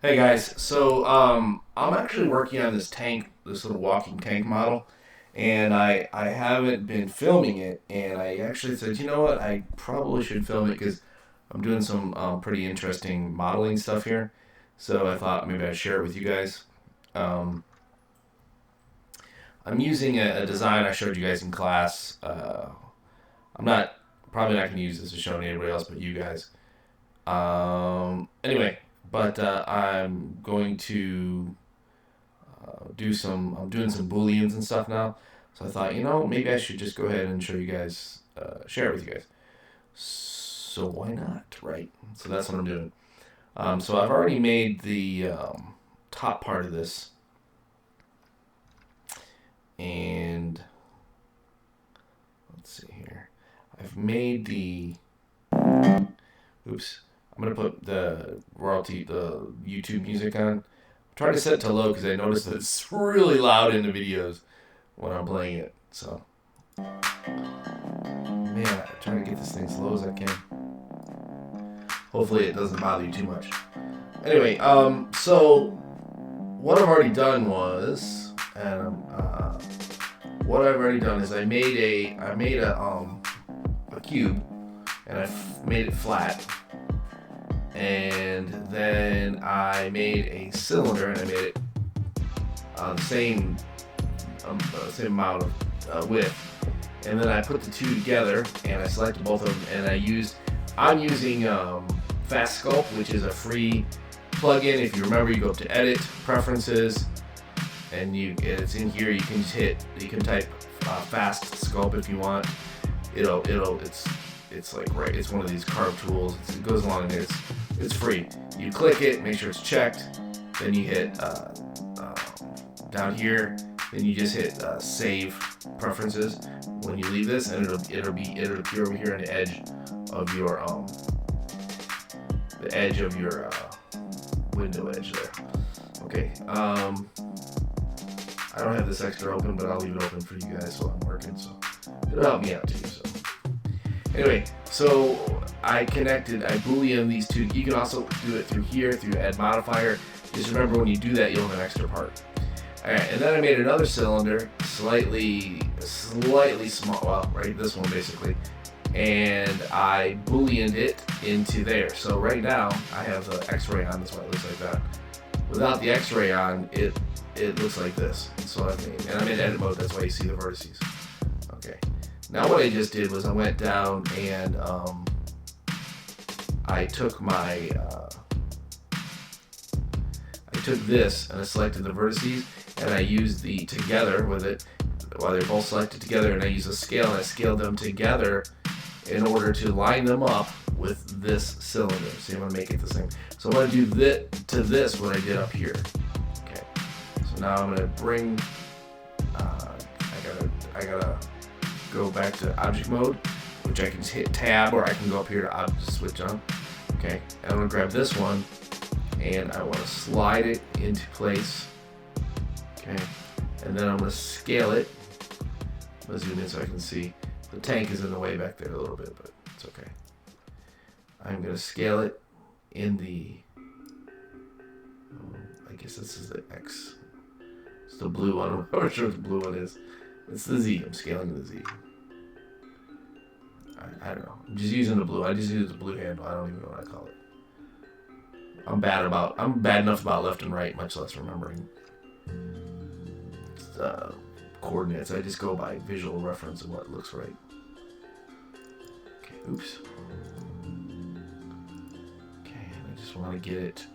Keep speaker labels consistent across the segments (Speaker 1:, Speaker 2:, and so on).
Speaker 1: Hey guys, so I'm actually working on this tank, this little walking tank model, and I haven't been filming it, and I actually said, you know what, I probably should film it because I'm doing some pretty interesting modeling stuff here. So I thought maybe I'd share it with you guys. Um, I'm using a design I showed you guys in class. I'm not probably not going to use this to show anybody else but you guys. Anyway, but I'm going to do some. I'm doing some booleans and stuff now. So I thought, maybe I should just go ahead and show you guys, share it with you guys. So why not, right? So that's what I'm doing. So I've already made the top part of this, and let's see here. I've made the. Oops. I'm gonna put the YouTube music on. Try to set it to low because I noticed that it's really loud in the videos when I'm playing it. So, man, I'm trying to get this thing as low as I can. Hopefully, it doesn't bother you too much. Anyway, so what I've already done was, and what I've already done is I made a cube, and I made it flat, and then I made a cylinder, and I made it the same amount of width, and then I put the two together, and I selected both of them, and I'm using Fast Sculpt, which is a free plugin. If you remember, you go up to Edit, Preferences, and it's in here. You can type Fast Sculpt if you want. It's like right. It's one of these carve tools. It goes along in there. It's free. You click it, make sure it's checked. Then you hit down here. Then you just hit Save Preferences. When you leave this, and it'll appear over here on the edge of your window edge there. Okay. I don't have this extra open, but I'll leave it open for you guys while I'm working, so it'll help me out too. So anyway, so I Boolean these two. You can also do it through here, through Add Modifier. Just remember when you do that, you'll have an extra part. Alright, and then I made another cylinder, slightly small, well, right, this one basically, and I booleaned it into there. So right now, I have the X-ray on, that's why it looks like that. Without the X-ray on, it looks like this. So and I'm in edit mode, that's why you see the vertices. Okay, now what I just did was I went down and I took this and I selected the vertices, and I used the together with it while they're both selected together, and I used a scale and I scaled them together in order to line them up with this cylinder. So I'm gonna make it the same. So I'm gonna do this what I did up here. Okay. So now I'm gonna bring. I gotta go back to object mode, which I can hit tab, or I can go up here to object switch on. Okay. And I'm gonna grab this one, and I want to slide it into place. Okay, and then I'm going to scale it. I'm going to zoom in so I can see. The tank is in the way back there a little bit, but it's okay. I'm going to scale it in the, I guess this is the X. It's the blue one. I'm not sure what the blue one is. It's the Z. I'm scaling the Z. I don't know. I'm just using the blue. I just use the blue handle. I don't even know what I call it. I'm bad enough about left and right, much less remembering coordinates. I just go by visual reference of what looks right. Okay, oops. Okay, and I just want to get it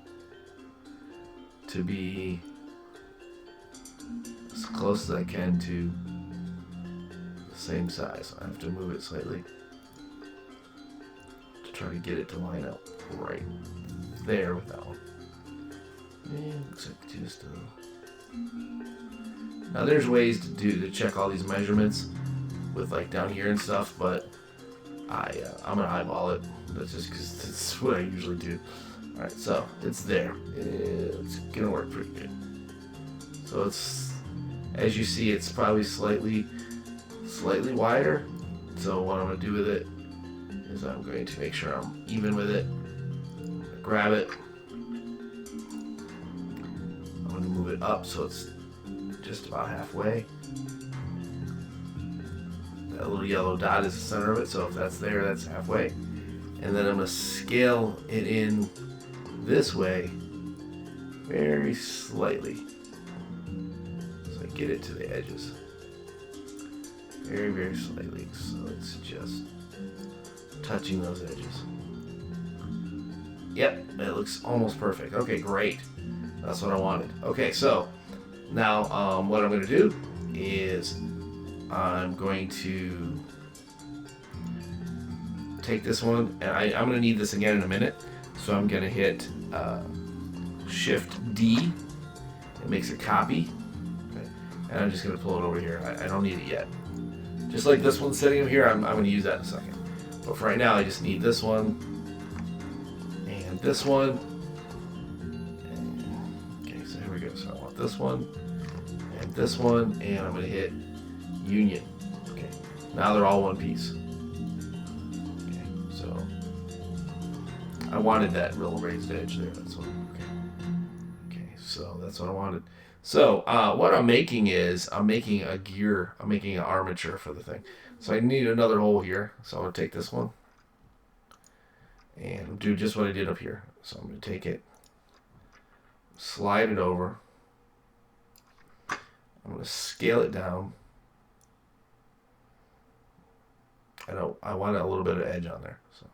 Speaker 1: to be as close as I can to the same size. I have to move it slightly to try to get it to line up right there with that one. And looks like just now there's ways to check all these measurements with like down here and stuff, but I'm gonna eyeball it. That's just because that's what I usually do. All right, so it's there. It's gonna work pretty good. So it's, as you see, it's probably slightly wider. So what I'm gonna do with it is I'm going to make sure I'm even with it. Grab it, up so it's just about halfway. That little yellow dot is the center of it, so if that's there, that's halfway. And then I'm going to scale it in this way very slightly. So I get it to the edges. Very, very slightly. So it's just touching those edges. Yep, it looks almost perfect. Okay, great. That's what I wanted. Okay, so now what I'm going to do is I'm going to take this one, and I'm going to need this again in a minute. So I'm going to hit Shift D. It makes a copy. Okay. And I'm just going to pull it over here. I don't need it yet. Just like this one sitting up here, I'm going to use that in a second. But for right now, I just need this one and this one. Okay, so here we go. So I want this one and this one, and I'm going to hit Union. Okay, now they're all one piece. Okay, so I wanted that real raised edge there. That's what. Okay, so that's what I wanted. So what I'm making is I'm making a gear. I'm making an armature for the thing. So I need another hole here. So I'm gonna take this one and do just what I did up here. So I'm gonna take it, slide it over. I'm gonna scale it down. I want a little bit of edge on there, so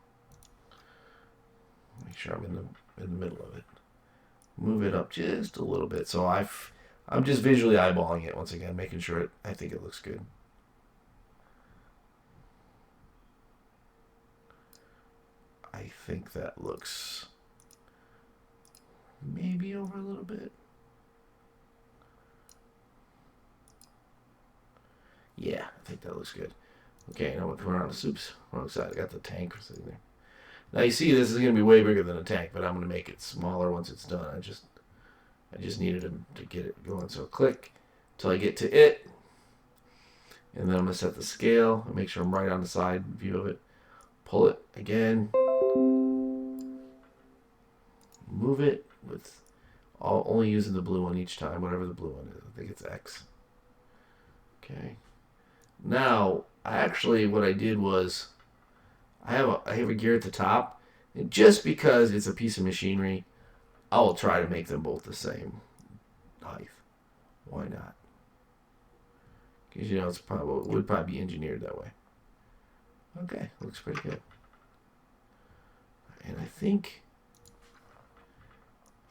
Speaker 1: make sure I'm in the middle of it. Move it up just a little bit. So I'm just visually eyeballing it once again, making sure I think it looks good. I think that looks maybe over a little bit. Yeah, I think that looks good. Okay, now we'll put on the soups. Wrong side. I got the tank sitting there. Now you see this is going to be way bigger than a tank, but I'm going to make it smaller once it's done. I just needed to get it going. So click till I get to it. And then I'm going to set the scale and make sure I'm right on the side view of it. Pull it again. Move it with only using the blue one each time, whatever the blue one is. I think it's X. Okay. Now, what I did was I have a gear at the top, and just because it's a piece of machinery, I will try to make them both the same height. Why not? Because it would probably be engineered that way. Okay, looks pretty good. And I think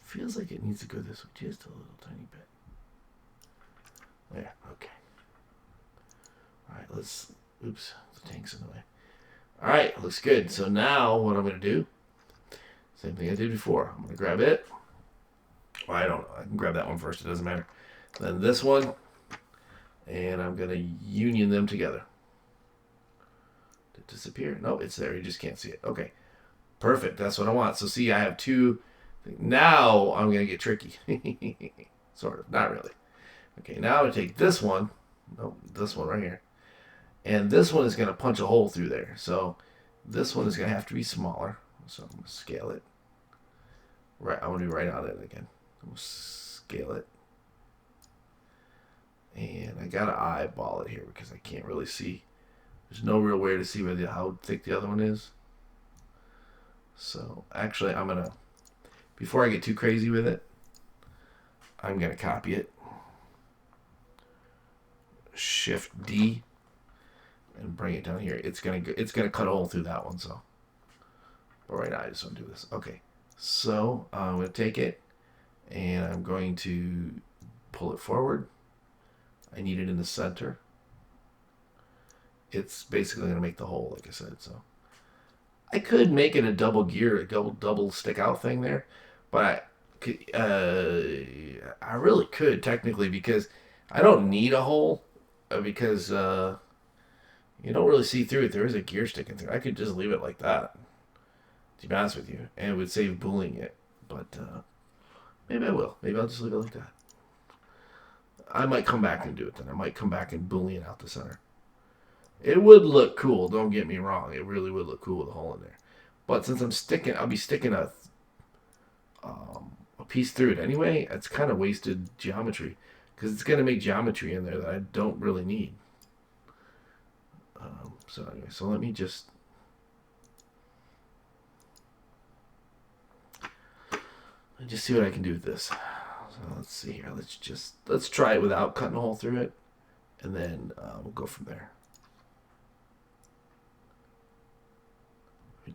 Speaker 1: feels like it needs to go this way just a little tiny bit. There, okay. All right, oops, the tank's in the way. All right, looks good. So now what I'm going to do, same thing I did before. I'm going to grab it. Well, I don't know. I can grab that one first. It doesn't matter. Then this one, and I'm going to union them together. Did it disappear? No, it's there. You just can't see it. Okay, perfect. That's what I want. So see, I have two. Now I'm going to get tricky. Sort of. Not really. Okay, now I'm going to take this one. No, this one right here. And this one is going to punch a hole through there. So this one is going to have to be smaller. So I'm going to scale it. Right, I'm going to be right on it again. I'm going to scale it. And I got to eyeball it here because I can't really see. There's no real way to see how thick the other one is. So actually I'm going to, before I get too crazy with it, I'm going to copy it. Shift D. And bring it down here. It's gonna cut a hole through that one. So, but right now I just want to do this. Okay, so I'm gonna take it and I'm going to pull it forward. I need it in the center. It's basically gonna make the hole, like I said. So I could make it a double gear, a double stick out thing there, but I really could technically because I don't need a hole because. You don't really see through it. There is a gear sticking through. I could just leave it like that, to be honest with you, and it would save booleaning it. But maybe I will. Maybe I'll just leave it like that. I might come back and do it then. I might come back and boolean out the center. It would look cool. Don't get me wrong. It really would look cool with a hole in there. But since I'll be sticking a piece through it anyway, it's kind of wasted geometry because it's going to make geometry in there that I don't really need. So anyway, so let me just see what I can do with this. So let's see here. Let's try it without cutting a hole through it, and then we'll go from there.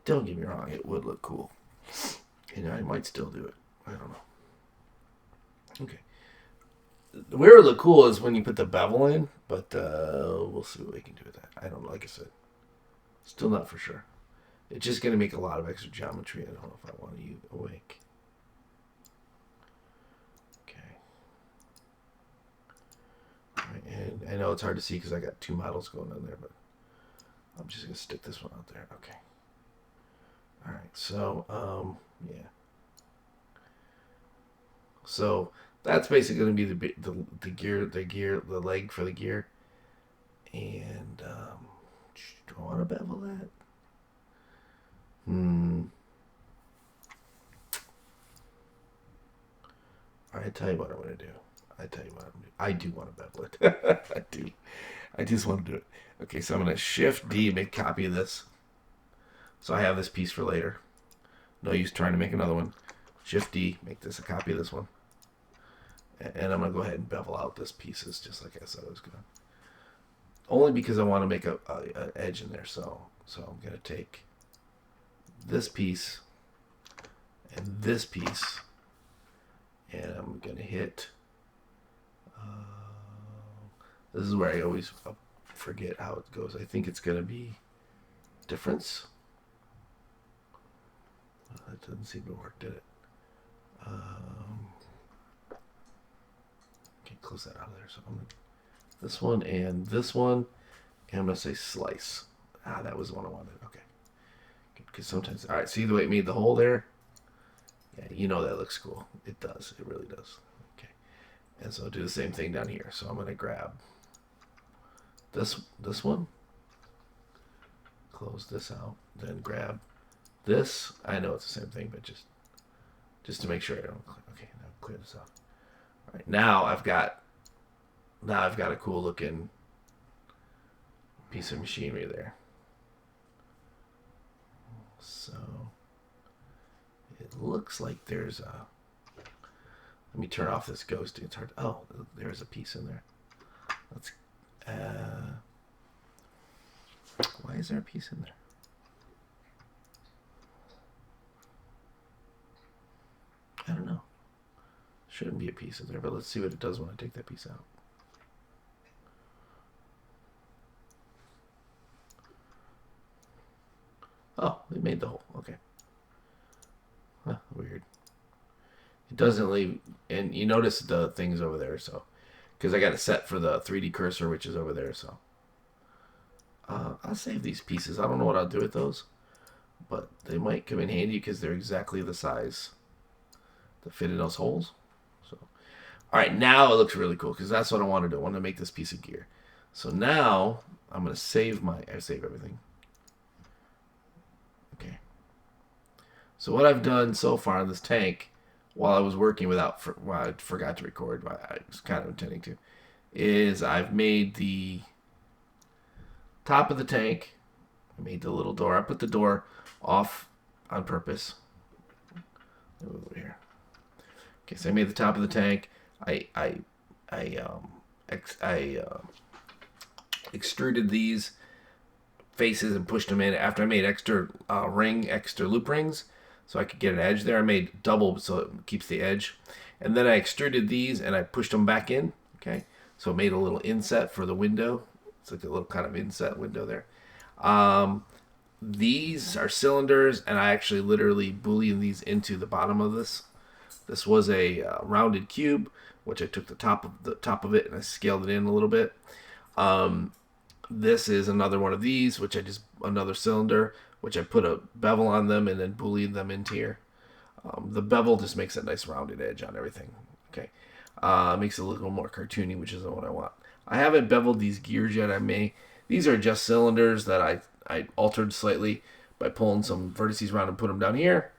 Speaker 1: Don't get me wrong, it would look cool. And I might still do it. I don't know. Okay. Where it would look cool is when you put the bevel in, but we'll see what we can do with that. I don't know, like I said. Still not for sure. It's just going to make a lot of extra geometry. I don't know if I want to use awake. Okay. All right, and I know it's hard to see because I got two models going on there, but I'm just going to stick this one out there. Okay. All right, so, yeah. So that's basically going to be the leg for the gear. And, do I want to bevel that? All right, I tell you what I'm going to do. I do want to bevel it. I do. I just want to do it. Okay, so I'm going to Shift D, make a copy of this. So I have this piece for later. No use trying to make another one. Shift D, make this a copy of this one. And I'm going to go ahead and bevel out this pieces just like I said I was going to. Only because I want to make an edge in there. So I'm going to take this piece and this piece. And I'm going to hit. This is where I always forget how it goes. I think it's going to be difference. That doesn't seem to work, did it? Okay, close that out of there. So I'm going to this one and this one, and I'm going to say slice. That was the one I wanted. Okay. Because sometimes, all right, see the way it made the hole there? Yeah, you know that looks cool. It does. It really does. Okay. And so I'll do the same thing down here. So I'm going to grab this one, close this out, then grab this. I know it's the same thing, but just to make sure I don't. Okay, now clear this out. All right, now I've got a cool looking piece of machinery there. So it looks like there's a. Let me turn off this ghost. It's hard. Oh, there's a piece in there. Let's. Why is there a piece in there? I don't know. Shouldn't be a piece in there, but let's see what it does when I take that piece out. Oh, it made the hole. Okay. Huh, weird. It doesn't leave, and you notice the things over there, so because I got it set for the 3D cursor, which is over there, so I'll save these pieces. I don't know what I'll do with those, but they might come in handy because they're exactly the size to fit in those holes. So, all right, now it looks really cool because that's what I want to do. I want to make this piece of gear. So now I'm going to save everything. Okay. So what I've done so far on this tank, while I was working while I forgot to record, I was kind of intending to, is I've made the top of the tank. I made the little door. I put the door off on purpose. Over here. Okay, so I made the top of the tank. I extruded these faces and pushed them in after I made extra loop rings, so I could get an edge there. I made double so it keeps the edge, and then I extruded these and I pushed them back in. Okay, so it made a little inset for the window. It's like a little kind of inset window there. These are cylinders, and I actually literally boolean these into the bottom of this. This was a rounded cube, which I took the top of it and I scaled it in a little bit. This is another one of these, which another cylinder, which I put a bevel on them and then booleaned them into here. The bevel just makes a nice rounded edge on everything. Okay, makes it look a little more cartoony, which is what I want. I haven't beveled these gears yet. These are just cylinders that I altered slightly by pulling some vertices around and put them down here.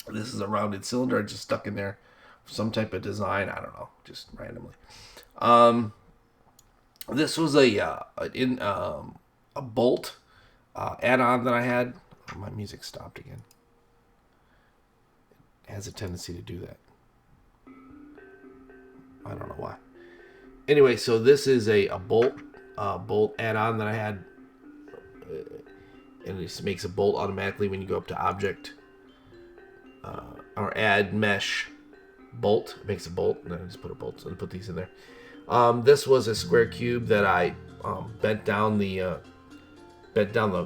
Speaker 1: This is a rounded cylinder I just stuck in there for some type of design. I don't know, just randomly. This was a bolt add-on that I had. Oh, my music stopped again. It has a tendency to do that. I don't know why. Anyway, so this is a bolt add-on that I had, and it just makes a bolt automatically when you go up to object or add mesh bolt. It makes a bolt, and then I just put a bolt. So I put these in there. This was a square cube that I bent down the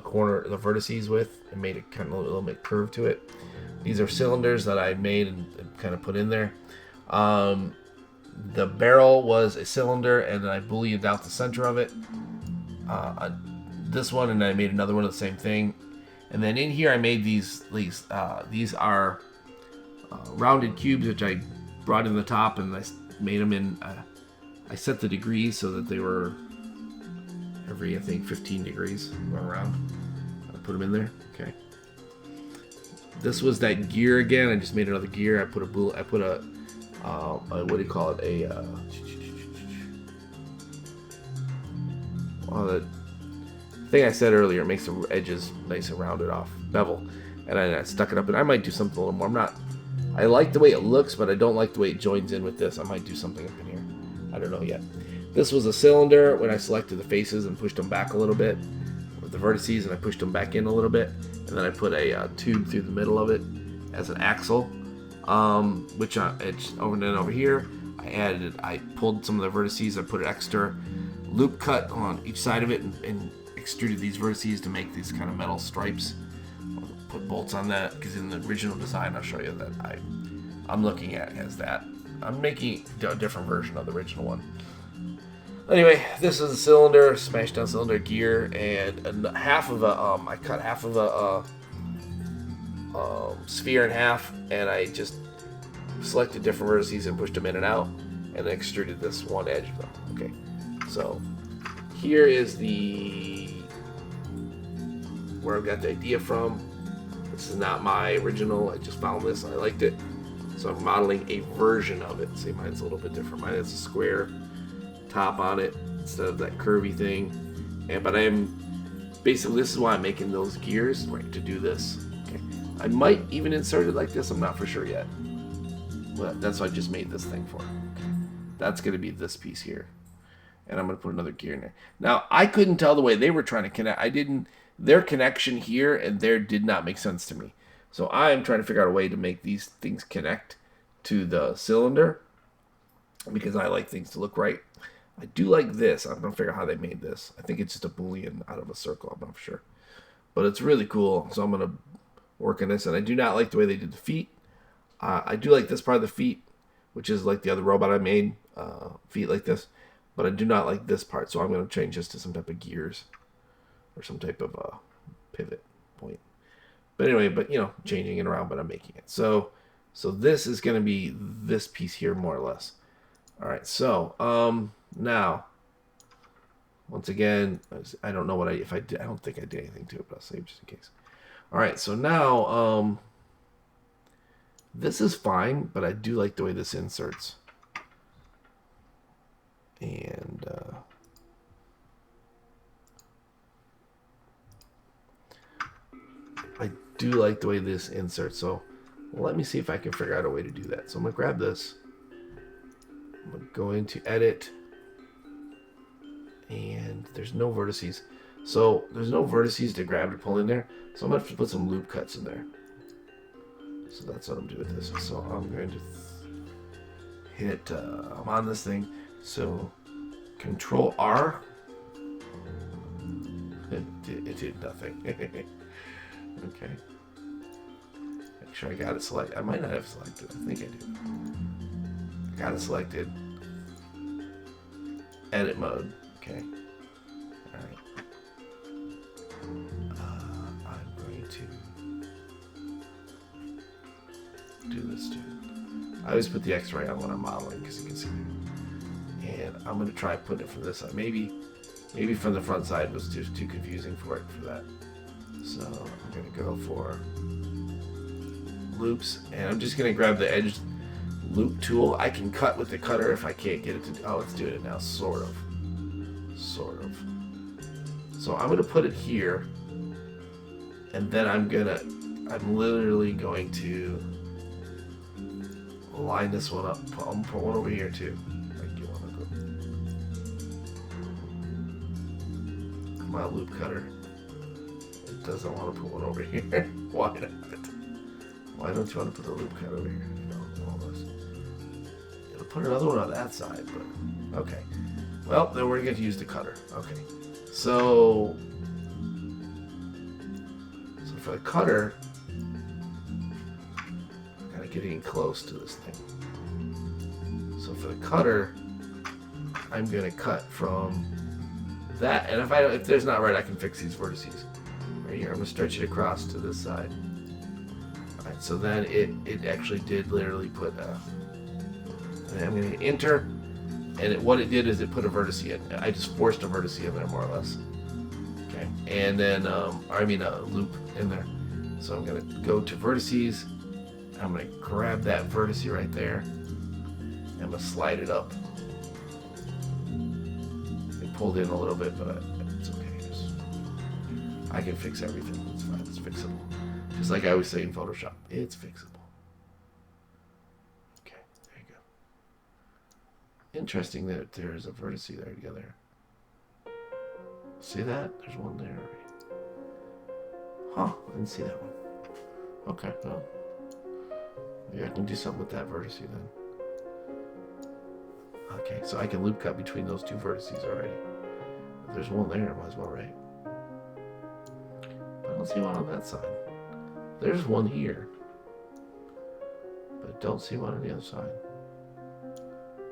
Speaker 1: corner, the vertices with, and made it kind of a little bit curve to it. These are cylinders that I made and kind of put in there. The barrel was a cylinder, and then I booleaned out the center of it. This one, and I made another one of the same thing. And then in here, I made these are rounded cubes, which I brought in the top, and I made them in. I set the degrees so that they were every, I think, 15 degrees going around. I put them in there. Okay. This was that gear again. I just made another gear. I put a what do you call it? The thing I said earlier, it makes the edges nice and rounded off, bevel, and I stuck it up. And I might do something a little more. I like the way it looks, but I don't like the way it joins in with this. I might do something up in here. I don't know yet. This was a cylinder when I selected the faces and pushed them back a little bit with the vertices, and I pushed them back in a little bit, and then I put a tube through the middle of it as an axle, which over here I pulled some of the vertices. I put an extra loop cut on each side of it and extruded these vertices to make these kind of metal stripes. I'll put bolts on that because in the original design, I'll show you that I'm looking at has that. I'm making a different version of the original one. Anyway, this is a cylinder, smashed down cylinder gear, and half of I cut half of a sphere in half, and I just selected different vertices and pushed them in and out, and then extruded this one edge of them. Okay, so here is where I've got the idea from. This is not my original. I just found this and I liked it, so I'm modeling a version of it. See, mine's a little bit different. Mine has a square top on it instead of that curvy thing. But basically, this is why I'm making those gears, right, to do this. Okay, I might even insert it like this. I'm not for sure yet. But that's what I just made this thing for. Okay. That's going to be this piece here, and I'm going to put another gear in there. Now, I couldn't tell the way they were trying to connect. Their connection here and there did not make sense to me. So I'm trying to figure out a way to make these things connect to the cylinder because I like things to look right. I do like this. I'm going to figure out how they made this. I think it's just a boolean out of a circle. I'm not sure. But it's really cool. So I'm going to work on this. And I do not like the way they did the feet. I do like this part of the feet, which is like the other robot I made. Feet like this. But I do not like this part. So I'm going to change this to some type of gears or some type of pivot point. But anyway, changing it around, but I'm making it. So this is going to be this piece here, more or less. All right, so now, once again, I don't know what I don't think I did anything to it, but I'll save just in case. All right, so now this is fine, but I do like the way this inserts. And I do like the way this inserts. So let me see if I can figure out a way to do that. So I'm going to grab this. I'm going to go into edit. And there's no vertices. So there's no vertices to grab to pull in there. So I'm going to have to put some loop cuts in there. So that's what I'm doing with this. So I'm going to hit, I'm on this thing. So Control R. It did nothing. Okay. Make sure I got it selected. I might not have selected. I think I do. Got it selected. Edit mode. Okay. Alright. I'm going to do this too. I always put the X-ray on when I'm modeling because you can see it. And I'm going to try putting it from this side. Maybe from the front side was too confusing for that. So I'm going to go for loops, and I'm just gonna grab the edge loop tool. I can cut with the cutter if I can't get it to. Oh, it's doing it now, sort of. So I'm gonna put it here, and then I'm literally going to line this one up. I'm gonna put one over here too. My loop cutter. It doesn't want to put one over here. Why not? Why don't you want to put the loop cutter over here? It'll put another one on that side, but okay. Well, then we're going to use the cutter. Okay. So for the cutter, I'm kind of getting close to this thing. So for the cutter, I'm going to cut from that, and if there's not right, I can fix these vertices. Right here, I'm going to stretch it across to this side. Alright, so then it actually did literally put and I'm going to enter, and what it did is it put a vertice in. I just forced a vertice in there, more or less. Okay, and then, a loop in there. So I'm going to go to vertices, I'm going to grab that vertice right there, and I'm going to slide it up. Pulled in a little bit, but it's okay. I can fix everything. It's fine. It's fixable. Just like I always say in Photoshop, it's fixable. Okay, there you go. Interesting that there's a vertice there together. See that? There's one there. Huh, I didn't see that one. Okay, well. Maybe I can do something with that vertice then. Okay, so I can loop cut between those two vertices already. If there's one there, might as well, right? But I don't see one on that side. There's one here. But I don't see one on the other side.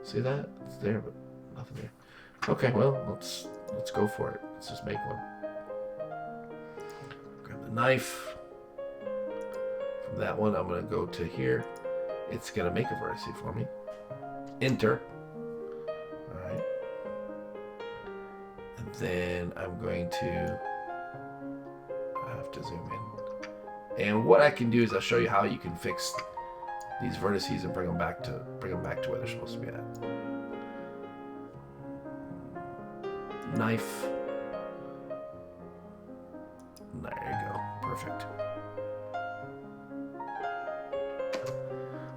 Speaker 1: See that? It's there, but nothing there. Okay, well, let's go for it. Let's just make one. Grab the knife. From that one, I'm going to go to here. It's going to make a vertice for me. Enter. Alright. And then I'm going to have to zoom in. And what I can do is I'll show you how you can fix these vertices and bring them back to where they're supposed to be at. Knife. There you go. Perfect.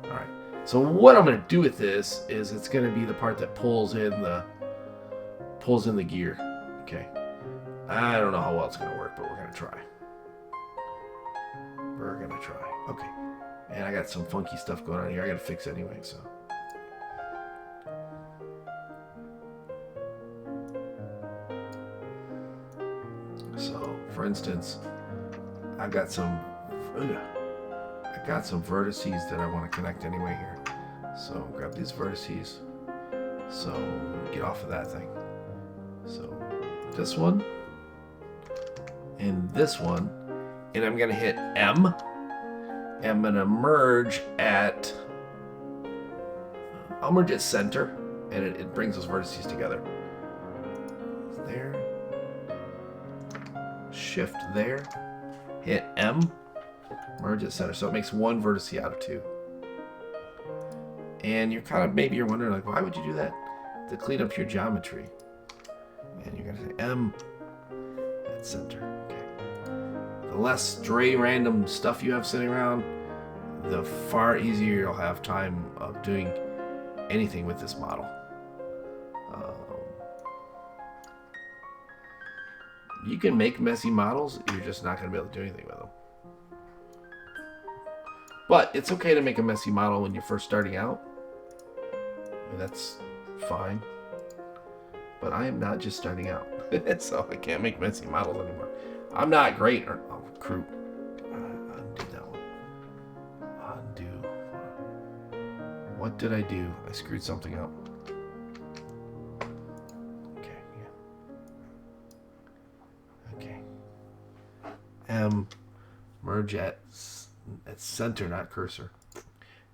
Speaker 1: Alright. So what I'm going to do with this is it's going to be the part that pulls in the gear. Okay. I don't know how well it's going to work, but we're going to try. We're going to try. Okay. And I got some funky stuff going on here. I got to fix anyway, so. So, for instance, I got some vertices that I want to connect anyway here. So grab these vertices. So get off of that thing. So this one and this one, and I'm gonna hit M. I'm gonna merge at. I'll merge at center, and it brings those vertices together. There. Shift there. Hit M. Merge at center, so it makes one vertice out of two. And you're wondering, like, why would you do that? To clean up your geometry. And you're gonna say M at center. Okay. The less stray random stuff you have sitting around, the far easier you'll have time of doing anything with this model. You can make messy models, you're just not gonna be able to do anything with them. But it's okay to make a messy model when you're first starting out. And that's fine. But I am not just starting out. So I can't make messy models anymore. I'm not great. Undo that one. Undo. What did I do? I screwed something up. Okay, yeah. Okay. Merge at center, not cursor.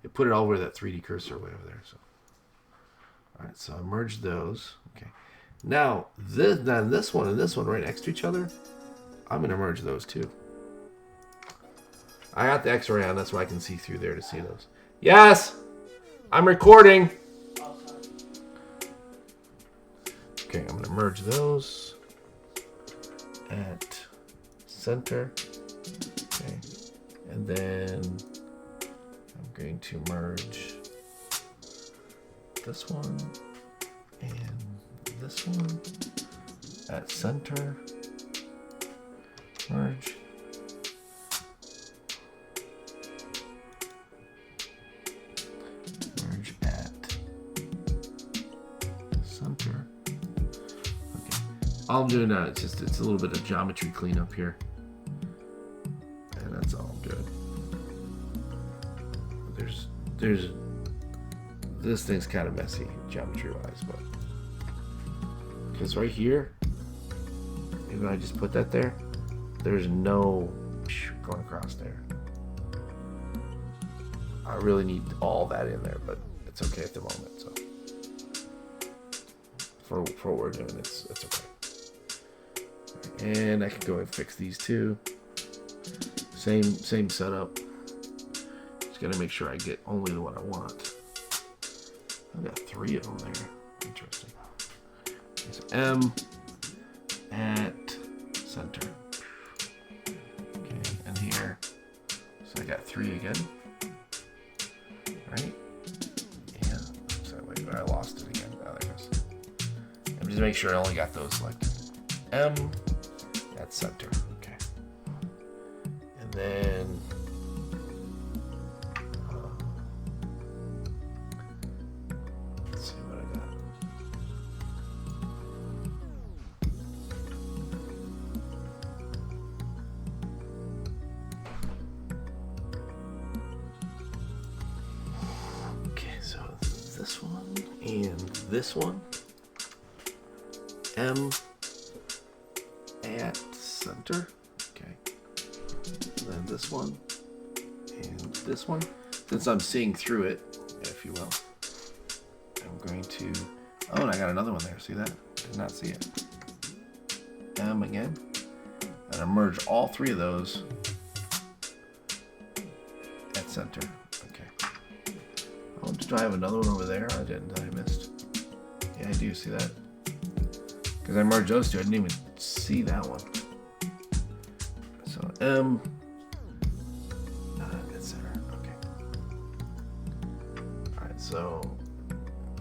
Speaker 1: It put it all over that 3D cursor way over there. So, all right. So I merged those. Okay. Now this one and this one right next to each other, I'm going to merge those two. I got the X-ray on, that's why I can see through there to see those. Yes! I'm recording! Okay, I'm going to merge those at center. Okay, and then I'm going to merge this one and this one at center. Merge. Merge at center. Okay. All I'm doing now, it's a little bit of geometry cleanup here. And that's all I'm doing. There's this thing's kind of messy geometry wise, but because right here, even I just put that there, there's no going across there. I really need all that in there, but it's okay at the moment. So for what we're doing, it's okay. And I can go and fix these two. Same setup. Just gotta make sure I get only the one I want. I've got 3 of them there. Interesting. So M at center. Okay, and here. So I got 3 again. Right? Yeah. So wait, I lost it again. Oh, there it goes. And just make sure I only got those selected. M at center. Okay. And then let's see what I got. Okay, so this one and this one. M at center. Okay. And then this one and this one. Since I'm seeing through it, if you will, I'm going to. Oh, and I got another one there. See that? Did not see it. M again. And I merge all 3 of those at center. Okay. Oh, do I have another one over there? I didn't. I missed. Yeah, I do see that. Because I merged those 2. I didn't even see that one. So M. At center. Okay. Alright, so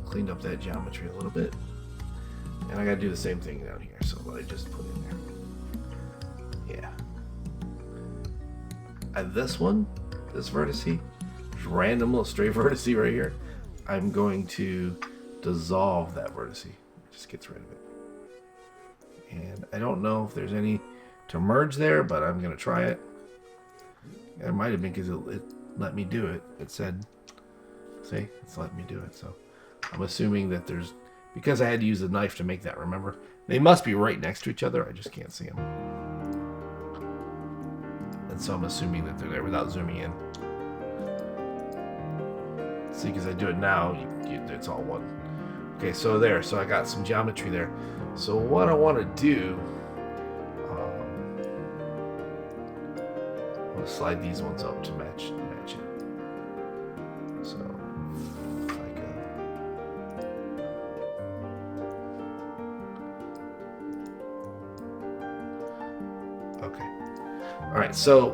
Speaker 1: cleaned up that geometry a little bit. And I gotta do the same thing down here. So what I just put in there. Yeah. And this one, this vertice, random little stray vertice right here, I'm going to dissolve that vertice. It just gets rid of it. And I don't know if there's any to merge there, but I'm going to try it. It might have been because it let me do it. It said, see, it's letting me do it. So I'm assuming that there's, because I had to use a knife to make that, remember? They must be right next to each other. I just can't see them. And so I'm assuming that they're there without zooming in. See, because I do it now, it's all one. Okay, so there. So I got some geometry there. So what I want to do, I'm going to slide these ones up to match it. So if I go. Okay. All right. So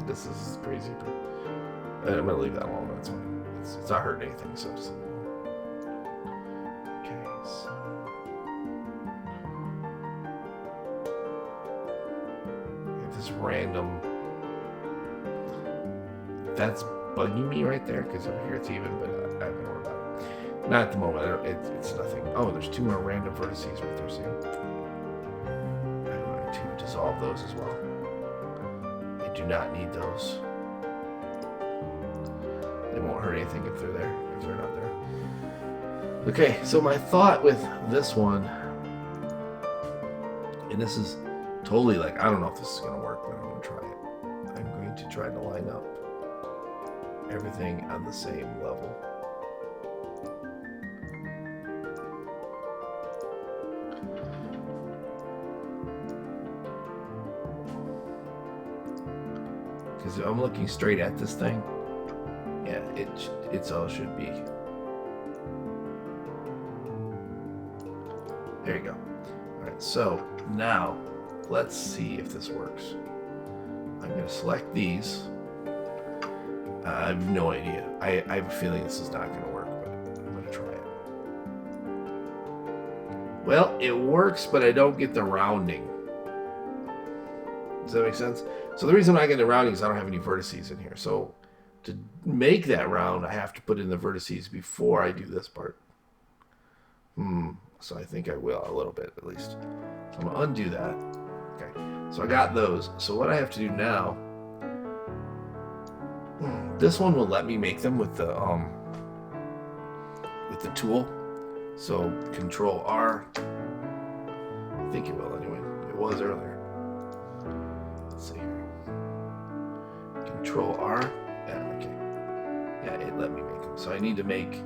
Speaker 1: this is crazy, but I'm gonna leave that alone. That's fine. It's not hurting anything. So. Random. That's bugging me right there because over here it's even, but I don't know about it. Not at the moment. It's nothing. Oh, there's 2 more random vertices right there. See? I'm going to dissolve those as well. I do not need those. They won't hurt anything if they're there. If they're not there. Okay, so my thought with this one, and this is totally like, I don't know if this is going to work, but I'm going to try it. I'm going to try to line up everything on the same level. Because if I'm looking straight at this thing, yeah, it's all should be. There you go. All right, so now let's see if this works. I'm going to select these. I have no idea. I have a feeling this is not going to work, but I'm going to try it. Well, it works, but I don't get the rounding. Does that make sense? So the reason I get the rounding is I don't have any vertices in here. So to make that round, I have to put in the vertices before I do this part. So I think I will a little bit at least. So I'm going to undo that. Okay. So I got those. So what I have to do now, this one will let me make them with the tool. So Control R. I think it will anyway. It was earlier. Let's see here. Control R. Yeah, okay. Yeah, it let me make them. So I need to make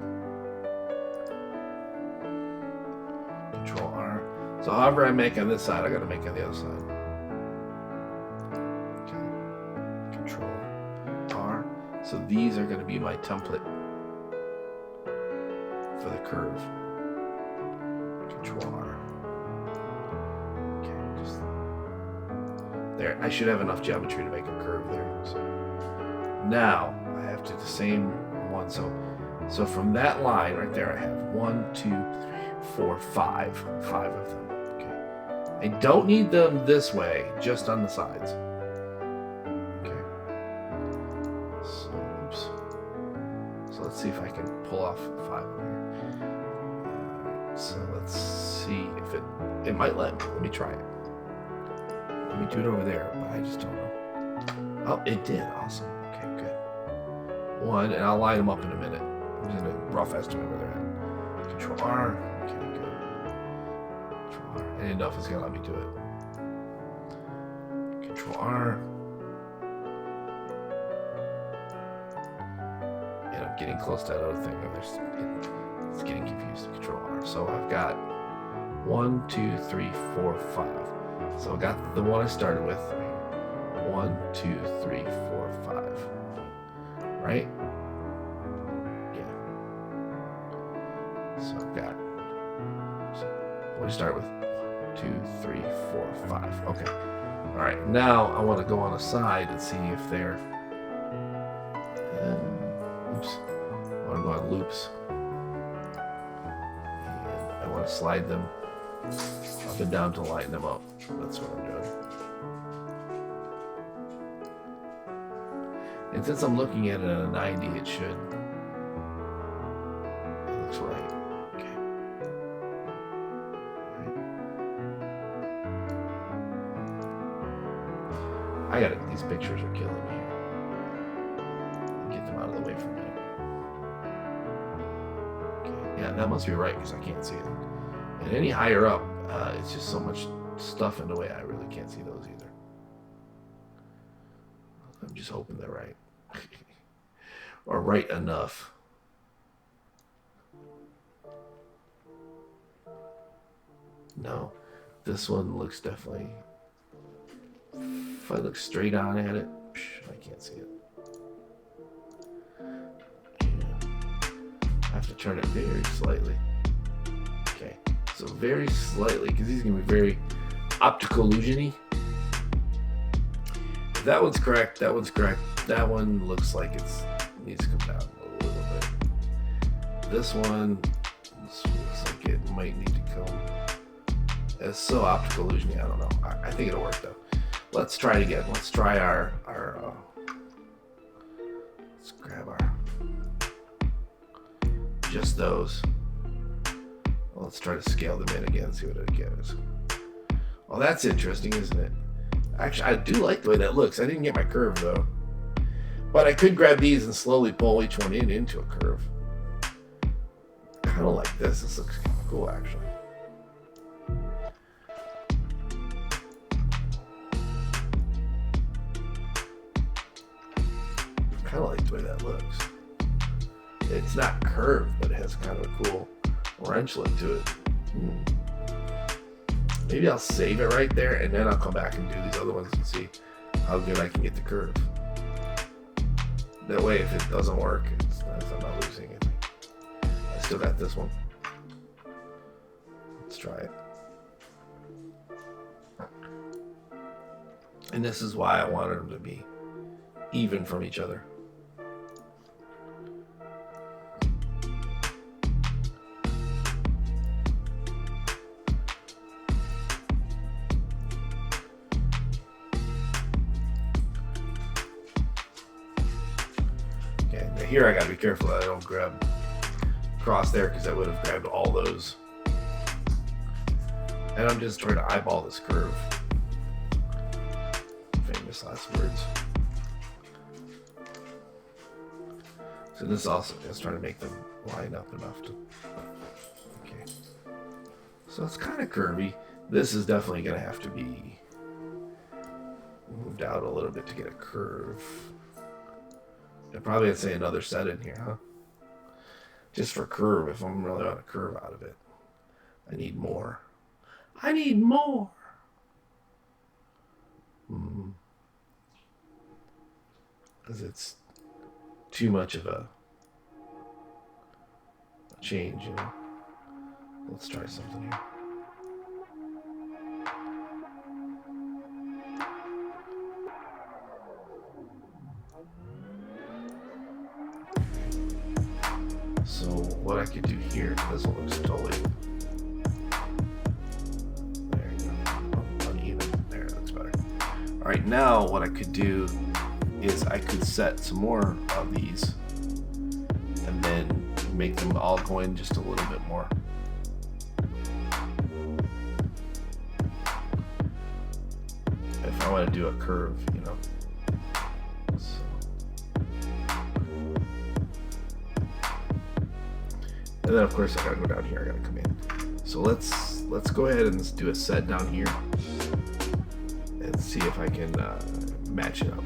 Speaker 1: Control R. So however I make on this side, I gotta make on the other side. Okay. Control R. So these are gonna be my template for the curve. Control R. Okay, just there. I should have enough geometry to make a curve there. So now I have to do the same one. So from that line right there, I have 1, 2, 3, 4, 5. 5 of them. Okay. I don't need them this way, just on the sides. Okay. So, oops. So let's see if I can pull off 5 over here. So let's see if it might let me. Let me try it. Let me do it over there, but I just don't know. Oh, it did. Awesome. Okay, good. 1, and I'll line them up in a minute. I'm just gonna rough estimate where they're at. Control R. Okay, good. Control R. I didn't know if it's gonna let me do it. Control R. And I'm getting close to that other thing. It's getting confused. Control R. So I've got 1, 2, 3, 4, 5. So I got the one I started with. 1, 2, 3, 4, 5. Right? Yeah. So I've got. So what do you start with? 2, 3, 4, 5. Okay. All right. Now I want to go on the side and see if they're. Oops. I want to go on loops. I want to slide them up and down to lighten them up. That's what I'm doing. And since I'm looking at it at a 90, it should. It looks right. Okay. Right. These pictures are killing me. Get them out of the way from me. Yeah, that must be right because I can't see it. And any higher up, it's just so much stuff in the way I really can't see those either. I'm just hoping they're right. Or right enough. No, this one looks definitely... If I look straight on at it, I can't see it. I have to turn it very slightly. Okay, so very slightly, because these are going to be very optical illusion-y. If that one's correct, that one's correct. That one looks like it needs to come down a little bit. This one looks like it might need to come. It's so optical illusion-y, I don't know. I think it'll work though. Let's try it again. Let's try our let's grab our just those. Well, let's try to scale them in again, see what it gives. Well, that's interesting, isn't it? Actually, I do like the way that looks. I didn't get my curve though, but I could grab these and slowly pull each one into a curve. Kind of like this. This looks kind of cool, actually. Kind of like the way that looks. It's not curved, but it has kind of a cool wrench look to it. Maybe I'll save it right there, and then I'll come back and do these other ones and see how good I can get the curve. That way, if it doesn't work, I'm not losing it. I still got this one. Let's try it. And this is why I wanted them to be even from each other. Okay, now here I gotta be careful that I don't grab across there because I would have grabbed all those. And I'm just trying to eyeball this curve. Famous last words. So this also is trying to make them line up enough to. Okay. So it's kind of curvy. This is definitely going to have to be moved out a little bit to get a curve. I probably would say another set in here, huh? Just for curve, if I'm really on a curve out of it. I need more. I need more. Because it's too much of a change, you know. Let's try something here. So what I could do here, this one looks totally, there you go, uneven, there, that's better. All right, now what I could do is I could set some more of these and then make them all go in just a little bit more. If I want to do a curve, you know. And then of course I gotta go down here, I gotta come in. So let's go ahead and let's do a set down here and see if I can match it up.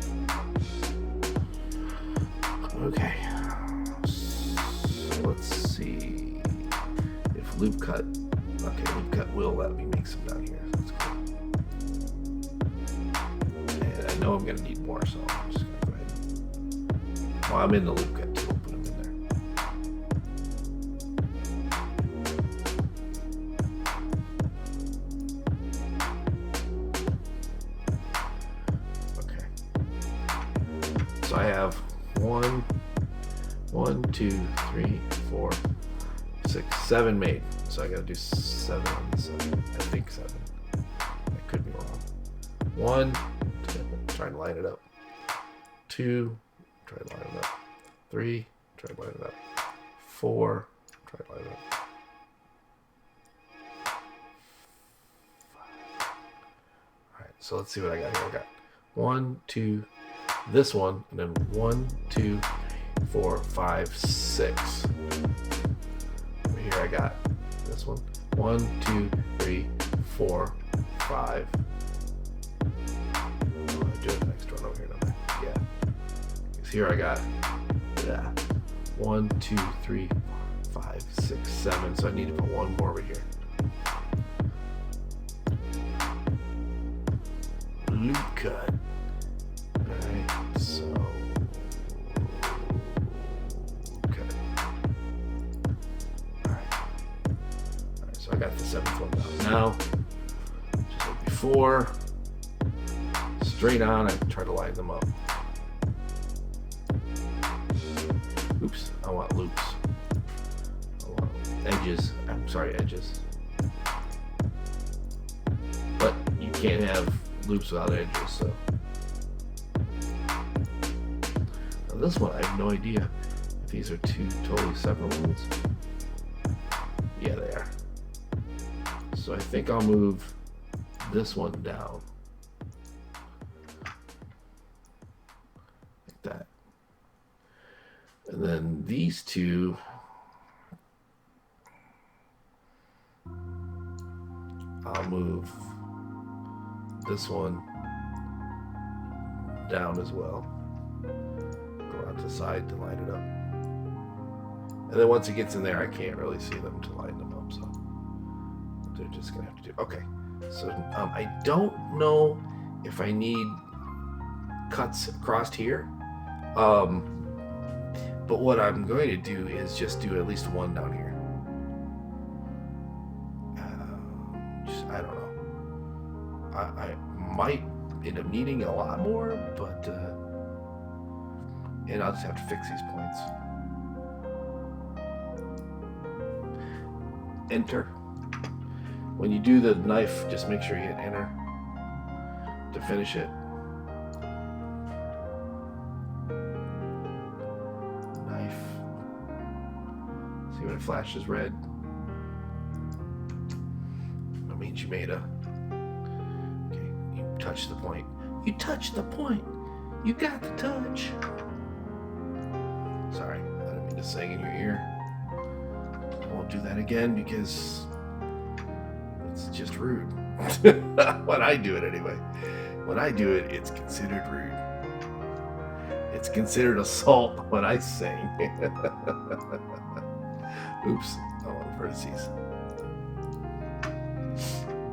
Speaker 1: Okay, so let's see if loop cut, okay, loop cut will let me make some down here, so that's cool. And I know I'm gonna need more, so I'm just gonna go ahead. Well, I'm in the loop cut too, we'll put them in there. So I have 1, 2, 3, 4, 6, 7 made. So I gotta do 7 on this side. I think 7. I could be wrong. 1, try to line it up. 2, try to line it up. 3, try to line it up. 4, try to line it up. 5. Alright, so let's see what I got here. I got 1, 2, this one, and then 1, 2, 4, 5, 6. Over here I got this one. 1, 2, 3, 4, 5. Oh, I do it next one over here, don't I? Yeah. Because here I got, yeah, 1, 2, 3, 4, 5, 6, 7. So I need to put one more over here. Loop cut. Alright, so okay. Alright, so I got the 7th one down. Now, just like before, straight on, I try to line them up. Oops, I want loops. I want edges. I'm sorry, edges. But you can't have loops without edges, so. Now this one, I have no idea if these are two totally separate ones. Yeah, they are. So I think I'll move this one down. Like that. And then these two, I'll move this one down as well. Go out to the side to line it up. And then once it gets in there, I can't really see them to line them up, so they're just gonna have to do. Okay, so I don't know if I need cuts across here. But what I'm going to do is just do at least one down here. I don't know. I might end up needing a lot more, but and I'll just have to fix these points. Enter. When you do the knife, just make sure you hit enter to finish it. Knife. See when it flashes red? That means you made a... Okay, you touch the point. You touched the point. You got the touch. Sorry, I didn't mean to sing in your ear. I won't do that again because it's just rude. When I do it anyway. When I do it, it's considered rude. It's considered assault when I sing. Oops, I want vertices.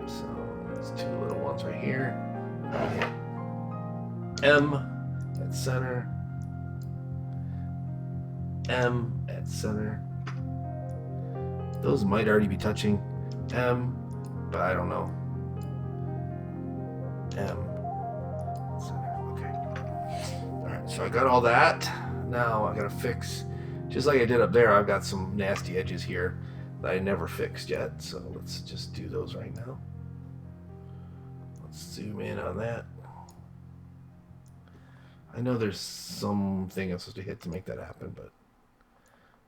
Speaker 1: So, there's two little ones right here. M at center. M at center. Those might already be touching M, but I don't know. M. Center. Okay. Alright, so I got all that. Now I gotta fix, just like I did up there, I've got some nasty edges here that I never fixed yet. So let's just do those right now. Let's zoom in on that. I know there's something I'm supposed to hit to make that happen, but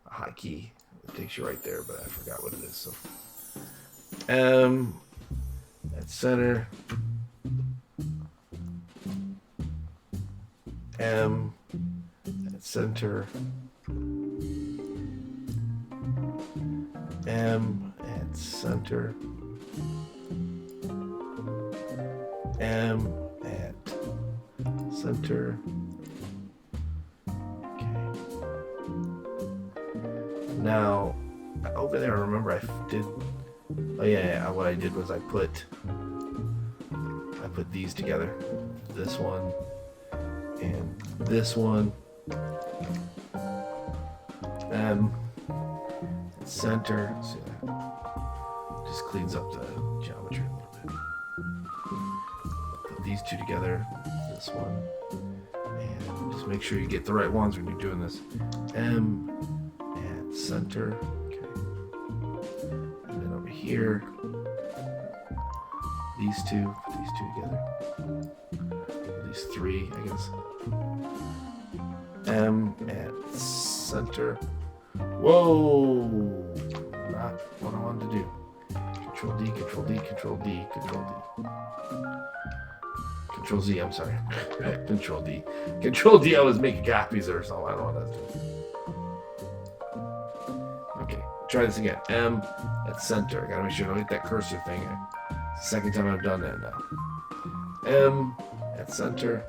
Speaker 1: a hotkey. It takes you right there, but I forgot what it is. So M at center. M at center. M at center. M at center. Now, over there, I remember I did. Oh yeah. What I did was I put these together. This one and this one. Center. See that? Just cleans up the geometry a little bit. Put these two together. This one, and just make sure you get the right ones when you're doing this. M. Center, okay, and then over here, these two, put these two together, these three, I guess. M at center. Whoa, not what I wanted to do. Control D, Control D, Control D, Control D. Control Z, I'm sorry. Control D. Control D, I was making copies or something, I don't know what I was doing. Try this again. M at center. I gotta make sure I don't hit that cursor thing. It's the second time I've done that now. M at center.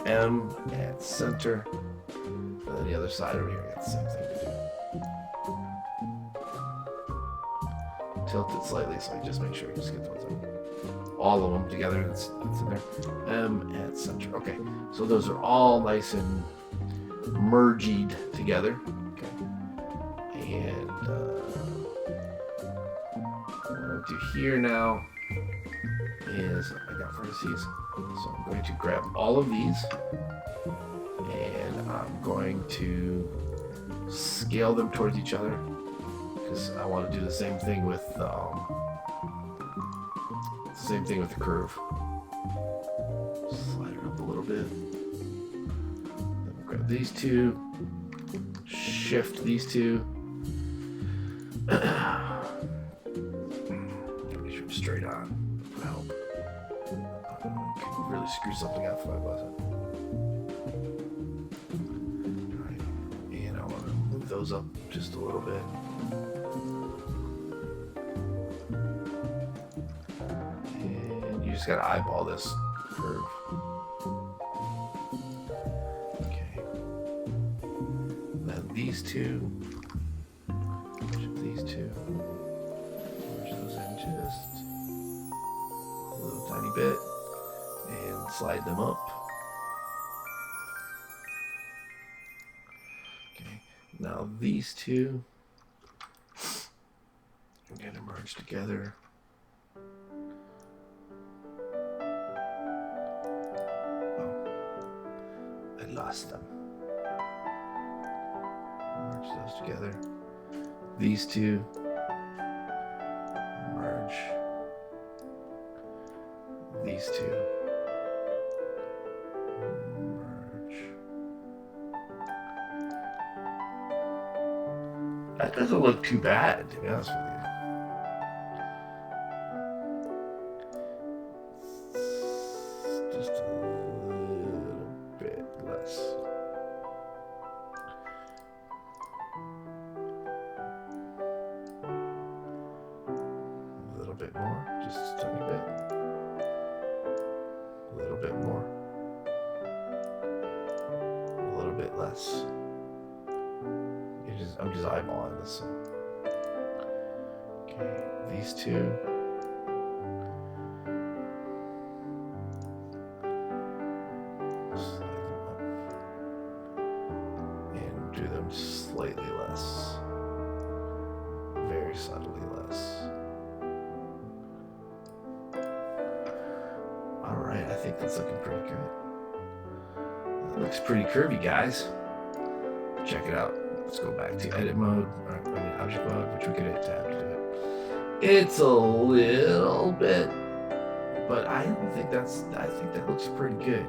Speaker 1: M at center. And then the other side over here, I got the same thing to do. Tilt it slightly so I just make sure you just get those all of them together. That's in there. M at center. Okay, so those are all nice and merged together. And what I'll do here now is I got vertices, so I'm going to grab all of these and I'm going to scale them towards each other because I want to do the same thing with the curve. Slide it up a little bit. Then we'll grab these two, shift these two. Make sure I'm straight on. That'll help. Could really screw something up if I wasn't. Alright, and I want to move those up just a little bit. And you just gotta eyeball this curve. Okay. Then these two. These two, merge those in just a little tiny bit and slide them up. Now these two are going to merge together. Oh, I lost them. Merge those together. These two merge. These two merge. That doesn't look too bad, to be honest with you. Just a little bit less. A little bit more, just a tiny bit. A little bit more. A little bit less. I'm just eyeballing this. Okay, these two. Slide them up. And do them slightly less. Very subtly less. Alright, I think that's looking pretty good. That looks pretty curvy, guys. Check it out. Let's go back to edit mode, object mode, which we could hit tab to do it. It's a little bit, but I think that looks pretty good.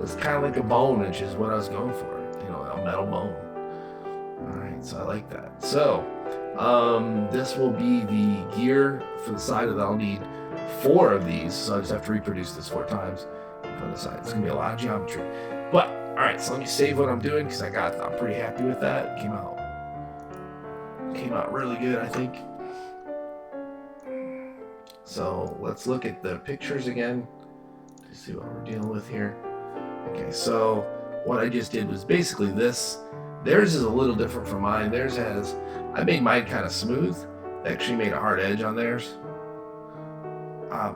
Speaker 1: It's kind of like a bone, which is what I was going for. You know, a metal bone. Alright, so I like that. So, this will be the gear for the side of that. I'll need 4 of these, so I just have to reproduce this 4 times and put it aside. It's gonna be a lot of geometry. But alright, so let me save what I'm doing because I'm pretty happy with that. It came out really good, I think. So let's look at the pictures again to see what we're dealing with here. Okay, so what I just did was basically this. Theirs is a little different from mine. I made mine kind of smooth. I actually made a hard edge on theirs. I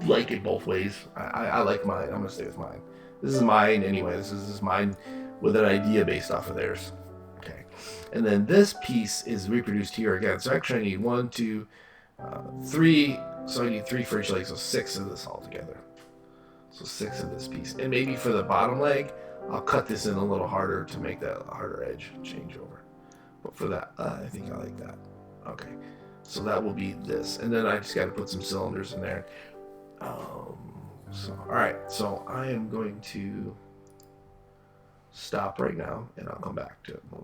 Speaker 1: like it both ways. I like mine. I'm gonna stay with mine. This is mine anyway. This is mine with an idea based off of theirs. Okay. And then this piece is reproduced here again. So actually I need 1, 2, 3. So I need 3 for each leg. So 6 of this all together. So 6 of this piece. And maybe for the bottom leg, I'll cut this in a little harder to make that a harder edge change over. But for that, I think I like that. Okay. So that will be this. And then I just got to put some cylinders in there. So, alright, so I am going to stop right now and I'll come back to it more.